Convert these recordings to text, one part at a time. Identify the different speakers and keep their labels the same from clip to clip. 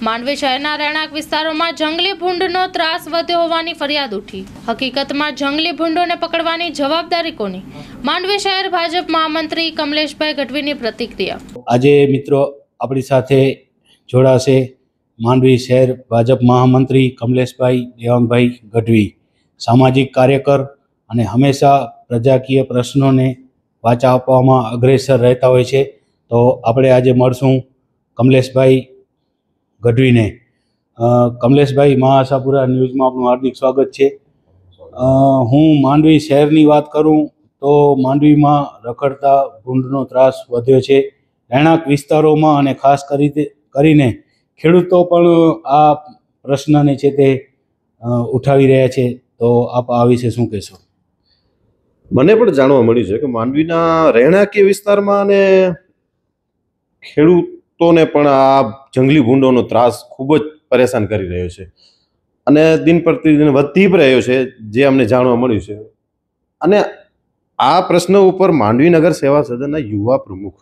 Speaker 1: માંડવી શહેરના રહેણાંક વિસ્તારોમાં જંગલી ભૂંડનો ત્રાસ વધ્યો હોવાની ફરિયાદ ઉઠી। હકીકતમાં જંગલી ભૂંડોને પકડવાની જવાબદારી કોની? માંડવી શહેર ભાજપ મહામંત્રી કમલેશભાઈ ગઢવીની પ્રતિક્રિયા।
Speaker 2: આજે મિત્રો આપણી સાથે જોડાશે માંડવી શહેર ભાજપ મહામંત્રી કમલેશભાઈ દેવાંગભાઈ ગઢવી, સામાજિક કાર્યકર અને હંમેશા પ્રજાકીય પ્રશ્નોને વાચા આપવામાં અગ્રેસર રહેતા હોય છે। તો આપણે આજે મળશું કમલેશભાઈ ગઢવીને। કમલેશભાઈ, મહાઆશાપુરા ન્યૂઝમાં આપનું હાર્દિક સ્વાગત છે। હું માંડવી શહેરની વાત કરું તો માંડવીમાં રખડતા ભૂંડનો ત્રાસ વધ્યો છે। રહેણાંક વિસ્તારોમાં અને ખાસ કરીને ખેડૂતો પણ આ પ્રશ્નને છે તે ઉઠાવી રહ્યા છે। તો આપ આ વિશે શું કહેશો?
Speaker 3: મને પણ જાણવા મળ્યું છે કે માંડવીના રહેણાંકીય વિસ્તારમાં અને ખેડૂતોને પણ આ જંગલી ભૂંડોનો ત્રાસ ખૂબ જ પરેશાન કરી રહ્યો છે અને દિન પ્રતિદિન વધતી રહ્યો છે, જે અમને જાણવા મળ્યું છે। અને આ પ્રશ્ન ઉપર માંડવી નગર સેવા સદનના યુવા પ્રમુખ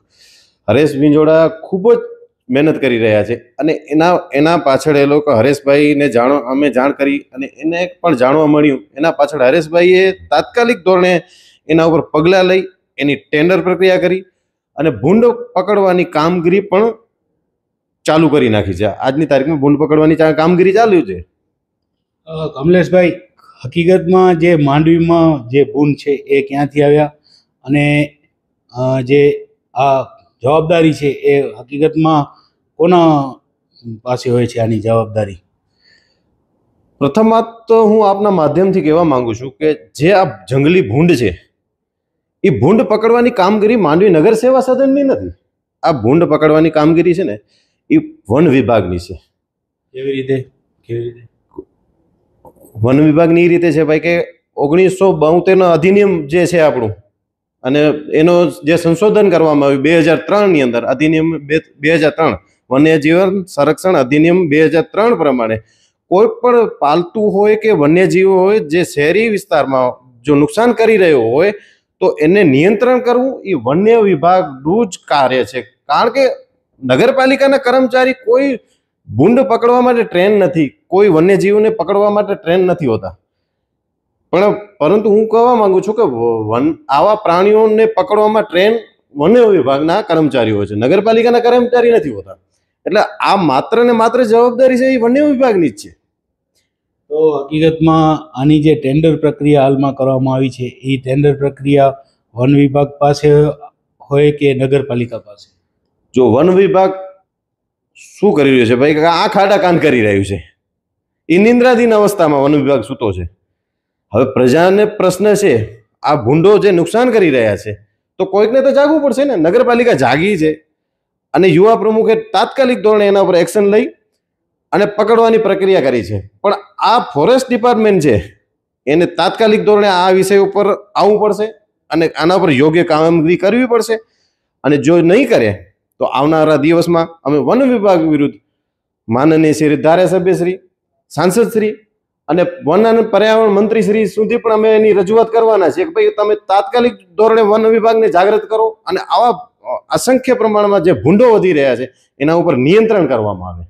Speaker 3: હરેશ વિંજોડા ખૂબ જ મહેનત કરી રહ્યા છે અને એના પાછળ એ લોકો હરેશભાઈને અમે જાણ કરી અને એને પણ જાણવા મળ્યું, એના પાછળ હરેશભાઈએ તાત્કાલિક ધોરણે એના ઉપર પગલાં લઈ એની ટેન્ડર પ્રક્રિયા કરી અને ભૂંડ પકડવાની કામગીરી પણ ચાલુ કરી નાખી છે। આજની તારીખમાં ભૂંડ પકડવાની કામગીરી ચાલુ છે।
Speaker 2: કમલેશભાઈ, હકીકતમાં જે માંડવીમાં જે ભૂંડ છે એ ક્યાંથી આવ્યા અને જે આ જવાબદારી છે એ હકીકતમાં કોના પાસે હોય છે આની જવાબદારી?
Speaker 3: પ્રથમ વાત તો હું આપના માધ્યમથી કહેવા માંગુ છું કે જે આ જંગલી ભૂંડ છે એ ભૂંડ પકડવાની કામગીરી માંડવી નગર સેવા સદનની નથી। આ ભૂંડ પકડવાની કામગીરી છે ને એ વન વિભાગની છે।
Speaker 2: કેવી રીતે?
Speaker 3: વન વિભાગની એ રીતે છે ભાઈ કે 1972 અધિનિયમ જે છે આપણું, અને એનો જે સંશોધન કરવામાં આવ્યું 2003ની અંદર, અધિનિયમ 2003 વન્યજીવન સંરક્ષણ અધિનિયમ 2003 પ્રમાણે કોઈ પણ પાલતુ હોય કે વન્યજીવો હોય જે શહેરી વિસ્તારમાં જો નુકસાન કરી રહ્યો હોય તો એને નિયંત્રણ કરવું એ વન્ય વિભાગનું જ કાર્ય છે। કારણ કે નગરપાલિકાના કર્મચારી કોઈ ભૂંડ પકડવા માટે ટ્રેન નથી, કોઈ વન્યજીવોને પકડવા માટે ટ્રેન નથી હોતા, પરંતુ હું કહેવા માંગુ છું કે આવા પ્રાણીઓને પકડવામાં ટ્રેન વન્ય વિભાગના કર્મચારીઓ હોય છે, નગરપાલિકાના કર્મચારી નથી હોતા। એટલે આ માત્ર ને માત્ર જવાબદારી છે એ વન્ય વિભાગની જ છે।
Speaker 2: તો હકીકતમાં આની જે ટેન્ડર પ્રક્રિયા હાલમાં કરવામાં આવી છે એ ટેન્ડર પ્રક્રિયા વન વિભાગ પાસે હોય કે નગરપાલિકા પાસે?
Speaker 3: જો વન વિભાગ શું કરી રહ્યું છે ભાઈ, આ ખાડા કાન કરી રહ્યું છે, એ નિંદ્રાધીન અવસ્થામાં વન વિભાગ સૂતો છે। હવે પ્રજાને પ્રશ્ન છે, આ ભૂંડો જે નુકસાન કરી રહ્યા છે તો કોઈકને તો જાગવું પડશે ને। નગરપાલિકા જાગી છે અને યુવા પ્રમુખે તાત્કાલિક ધોરણે એના પર એક્શન લઈ અને પકડવાની પ્રક્રિયા કરી છે, પણ આ ફોરેસ્ટ ડિપાર્ટમેન્ટ છે એને તાત્કાલિક ધોરણે આ વિષય ઉપર આવવું પડશે અને આના પર યોગ્ય કામગીરી કરવી પડશે। અને જો નહીં કરે તો આવનારા દિવસમાં અમે વન વિભાગ વિરુદ્ધ માનનીય શ્રી ધારાસભ્યશ્રી, સાંસદશ્રી અને વન અને પર્યાવરણ મંત્રી શ્રી સુધી પણ અમે એની રજૂઆત કરવાના છે કે ભાઈ તમે તાત્કાલિક ધોરણે વન વિભાગને જાગૃત કરો અને આવા અસંખ્ય પ્રમાણમાં જે ભૂંડો વધી રહ્યા છે એના ઉપર નિયંત્રણ કરવામાં આવે।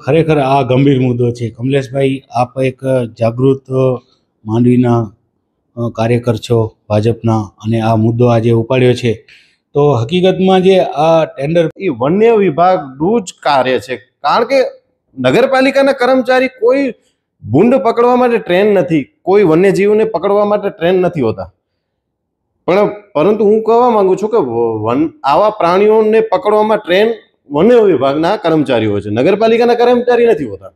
Speaker 2: ખરેખર આ ગંભીર મુદ્દો છે કમલેશભાઈ। આપ એક જાગૃત માંડવીના કાર્યકર છો ભાજપના અને આ મુદ્દો આજે ઉપાડ્યો છે, તો હકીકતમાં જે આ ટેન્ડર
Speaker 3: એ વન્ય વિભાગનું જ કાર્ય છે। કારણ કે નગરપાલિકાના કર્મચારી કોઈ ભૂંડ પકડવા માટે ટ્રેન નથી, કોઈ વન્યજીવોને પકડવા માટે ટ્રેન નથી હોતા, પરંતુ હું કહેવા માંગુ છું કે આવા પ્રાણીઓને પકડવામાં ટ્રેન વન્ય વિભાગના કર્મચારીઓ હોય છે, નગરપાલિકાના કર્મચારી નથી હોતા।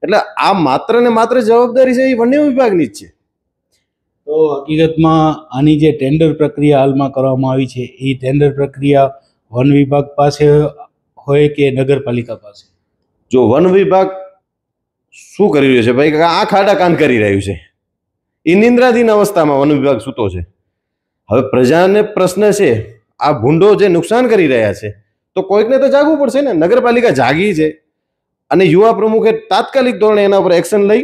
Speaker 3: એટલે આ માત્ર ને માત્ર જવાબદારી છે એ વન્ય વિભાગની જ છે।
Speaker 2: તો હકીકતમાં આની જે ટેન્ડર પ્રક્રિયા હાલમાં કરવામાં આવી છે એ ટેન્ડર પ્રક્રિયા વન વિભાગ પાસે હોય કે નગરપાલિકા પાસે?
Speaker 3: જો વન વિભાગ શું કરી રહ્યું છે ભાઈ, આ ખાડા કાન કરી રહ્યું છે, એ નિંદ્રાધીન અવસ્થામાં વન વિભાગ સૂતો છે। હવે પ્રજાને પ્રશ્ન છે, આ ભૂંડો જે નુકસાન કરી રહ્યા છે તો કોઈકને તો જાગવું પડશે ને। નગરપાલિકા જાગી છે અને યુવા પ્રમુખે તાત્કાલિક ધોરણે એના પર એક્શન લઈ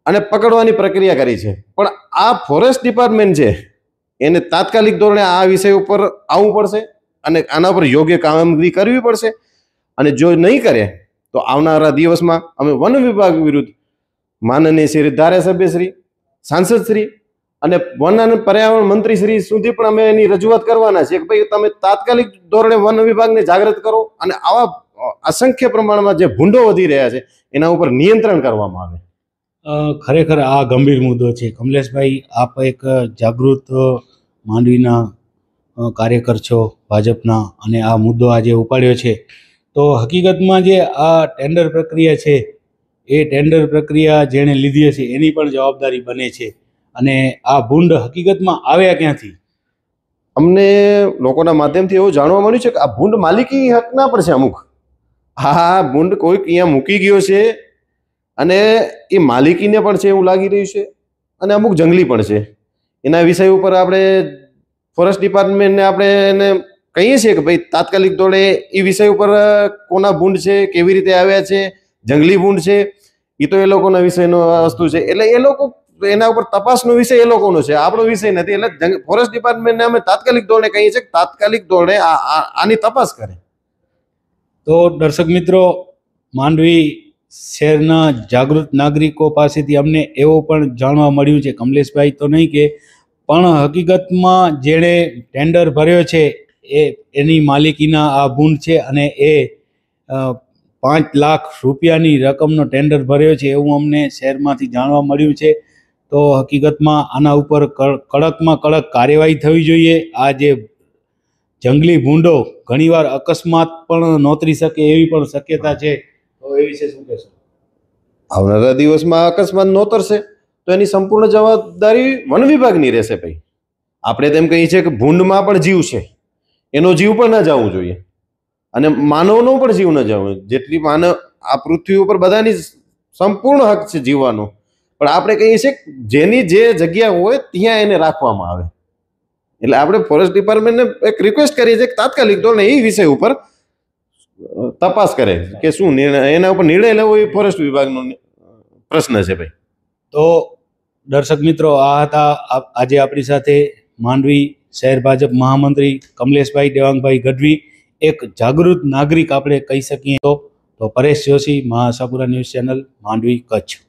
Speaker 3: અને પકડવાની પ્રક્રિયા કરી છે, પણ આ ફોરેસ્ટ ડિપાર્ટમેન્ટ છે એને તાત્કાલિક ધોરણે આ વિષય ઉપર આવવું પડશે અને આના પર યોગ્ય કામગીરી કરવી પડશે। અને જો નહીં કરે તો આવનારા દિવસમાં અમે વન વિભાગ વિરુદ્ધ માનનીય શ્રી ધારાસભ્યશ્રી, સાંસદશ્રી અને વન અને પર્યાવરણ મંત્રી શ્રી સુધી પણ અમે એની રજૂઆત કરવાના છીએ કે ભાઈ તમે તાત્કાલિક ધોરણે વન વિભાગને જાગૃત કરો અને આવા અસંખ્ય પ્રમાણમાં જે ભૂંડો વધી રહ્યા છે એના ઉપર નિયંત્રણ કરવામાં આવે.
Speaker 2: ખરેખર આ ગંભીર મુદ્દો છે. કમલેશભાઈ, આપ એક જાગૃત માંડવીના કાર્યકર છો ભાજપના, અને આ મુદ્દો આજે ઉપાડ્યો છે. તો હકીકતમાં જે આ ટેન્ડર પ્રક્રિયા છે એ ટેન્ડર પ્રક્રિયા જેણે લીધી હશે એની પણ જવાબદારી બને છે. અને આ ભૂંડ હકીકતમાં આવ્યા ક્યાંથી?
Speaker 3: અમને લોકોના માધ્યમથી એવું જાણવા મળ્યું છે કે આ ભૂંડ માલિકી હકના પણ છે અમુક. હા, ભૂંડ કોઈક અહીંયા મૂકી ગયો છે અને એ માલિકીને પણ છે એવું લાગી રહ્યું છે, અને અમુક જંગલી પણ છે. એના વિષય ઉપર આપણે ફોરેસ્ટ ડિપાર્ટમેન્ટને આપણે એને કહીએ છીએ કે ભાઈ તાત્કાલિક ધોરણે એ વિષય ઉપર કોના ભૂંડ છે, કેવી રીતે આવ્યા છે, જંગલી ભૂંડ છે, એ તો એ લોકોના વિષયનો વસ્તુ છે. એટલે એ લોકો એના ઉપર તપાસનો વિષય એ લોકોનો છે, આપણો વિષય નથી. એટલે ફોરેસ્ટ ડિપાર્ટમેન્ટને અમે તાત્કાલિક ધોરણે કહીએ છીએ કે તાત્કાલિક ધોરણે આની તપાસ કરે.
Speaker 2: તો દર્શક મિત્રો, માંડવી શહેરના જાગૃત નાગરિકો પાસેથી અમને એવું પણ જાણવા મળ્યું છે, કમલેશભાઈ તો નહીં કે, પણ હકીકતમાં જેણે ટેન્ડર ભર્યો છે એની માલિકીના આ ભૂંડ છે, અને એ 5 લાખ રૂપિયાની રકમનો ટેન્ડર ભર્યો છે એવું અમને શહેરમાંથી જાણવા મળ્યું છે. તો હકીકતમાં આના ઉપર કડકમાં કડક કાર્યવાહી થવી જોઈએ. આ જે જંગલી ભૂંડો ઘણીવાર અકસ્માત પણ નોતરી શકે એવી પણ શક્યતા છે. તો એ વિશે શું કહેશો?
Speaker 3: આવનારા દિવસમાં અકસ્માત નોતરશે તો એની સંપૂર્ણ જવાબદારી વન વિભાગની રહેશે. ભાઈ, આપણે તેમ કહીએ છીએ કે ભૂંડમાં પણ જીવ છે, એનો જીવ પણ ન જવું જોઈએ, અને માનવનો પણ જીવ ન જવો. જેટલી માનવ આ પૃથ્વી ઉપર બધાની સંપૂર્ણ હક છે જીવવાનો, પણ આપણે કહીએ છીએ જેની જે જગ્યા હોય ત્યાં એને રાખવામાં આવે. એટલે આપણે ફોરેસ્ટ ડિપાર્ટમેન્ટને એક રિક્વેસ્ટ કરીએ છીએ કે તાત્કાલિક ધોરણે એ વિષય ઉપર તપાસ કરે કે શું નિર્ણય, એના ઉપર નિર્ણય લેવો એ ફોરેસ્ટ વિભાગનો પ્રશ્ન છે. ભાઈ,
Speaker 2: તો દર્શક મિત્રો, આ હતા આજે આપણી સાથે માંડવી શહેર ભાજપ મહામંત્રી કમલેશભાઈ દેવાંગભાઈ ગઢવી, એક જાગૃત નાગરિક આપણે કહી શકીએ. તો પરેશ જોશી, મહાસાપુરા ન્યૂઝ ચેનલ, માંડવી, કચ્છ.